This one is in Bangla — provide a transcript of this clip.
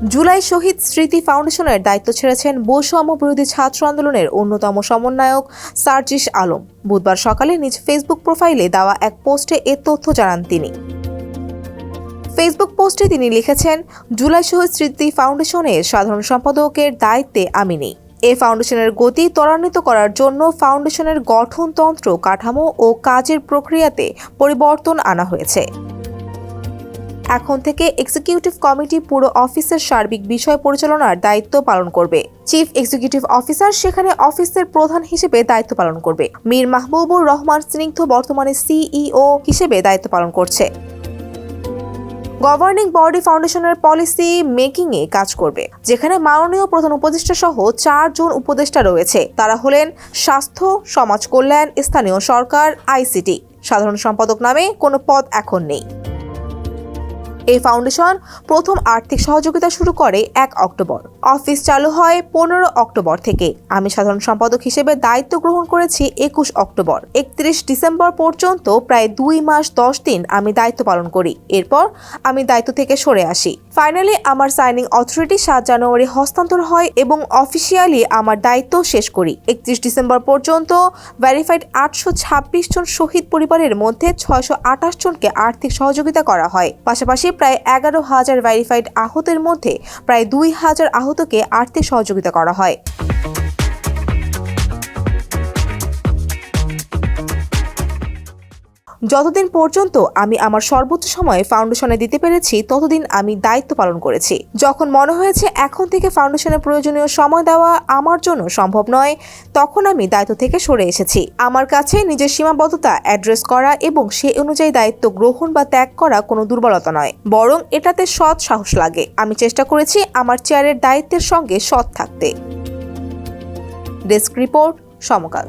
জুলাই শহীদ স্মৃতি ফাউন্ডেশনের দায়িত্ব ছেড়েছেন বৈষম্য বিরোধী ছাত্র আন্দোলনের অন্যতম সমন্বয়ক সার্জিস আলম। বুধবার সকালে নিজ ফেসবুক প্রোফাইলে দেওয়া এক পোস্টে এ তথ্য জানান তিনি। ফেসবুক পোস্টে তিনি লিখেছেন, জুলাই শহীদ স্মৃতি ফাউন্ডেশনের সাধারণ সম্পাদকের দায়িত্বে আমি নেই। এ ফাউন্ডেশনের গতি ত্বরান্বিত করার জন্য ফাউন্ডেশনের গঠনতন্ত্র, কাঠামো ও কাজের প্রক্রিয়াতে পরিবর্তন আনা হয়েছে। এখন থেকে এক্সিকিউটিভ কমিটি পুরো অফিসের সার্বিক বিষয় পরিচালনার দায়িত্ব পালন করবে। চিফ এক্সিকিউটিভ অফিসার সেখানে অফিসের প্রধান হিসেবে দায়িত্ব পালন করবে। মীর মাহবুবুর রহমান স্নিগ্ধ বর্তমানে সিইও হিসেবে দায়িত্ব পালন করছে। গভর্নিং বডি ফাউন্ডেশনের পলিসি মেকিংয়ে কাজ করবে, যেখানে মাননীয় প্রধান উপদেষ্টা সহ 4 জন উপদেষ্টা রয়েছে। তারা হলেন স্বাস্থ্য, সমাজ কল্যাণ, স্থানীয় সরকার, আইসিটি। সাধারণ সম্পাদক নামে কোনো পদ এখন নেই। এই ফাউন্ডেশন প্রথম আর্থিক সহযোগিতা শুরু করে 1 অক্টোবর। অফিস চালু হয় 15 অক্টোবর থেকে। আমি সাধারণ সম্পাদক হিসেবে দায়িত্ব গ্রহণ করেছি 21 অক্টোবর। 31 ডিসেম্বর পর্যন্ত প্রায় 2 মাস 10 দিন আমি দায়িত্ব পালন করি। এরপর আমি দায়িত্ব থেকে সরে আসি। ফাইনালি আমার সাইনিং অথরিটি 7 জানুয়ারি হস্তান্তর হয় এবং অফিসিয়ালি আমার দায়িত্ব শেষ করি। 31 ডিসেম্বর পর্যন্ত ভেরিফাইড 826 জন শহীদ পরিবারের মধ্যে 628 জনকে আর্থিক সহযোগিতা করা হয়। পাশাপাশি প্রায় 11,000 ভেরিফাইড আহতের মধ্যে প্রায় 2,000 আহতকে আর্থিক সহযোগিতা করা হয়। যতদিন পর্যন্ত আমি আমার সর্বোচ্চ সময় ফাউন্ডেশনে দিতে পেরেছি, ততদিন আমি দায়িত্ব পালন করেছি। যখন মনে হয়েছে এখন থেকে ফাউন্ডেশনের প্রয়োজনীয় সময় দেওয়া আমার জন্য সম্ভব নয়, তখন আমি দায়িত্ব থেকে সরে এসেছি। আমার কাছে নিজের সীমাবদ্ধতা অ্যাড্রেস করা এবং সে অনুযায়ী দায়িত্ব গ্রহণ বা ত্যাগ করা কোনো দুর্বলতা নয়, বরং এটাতে সৎ সাহস লাগে। আমি চেষ্টা করেছি আমার চেয়ারের দায়িত্বের সঙ্গে সৎ থাকতে। ডেস্ক রিপোর্ট, সমকাল।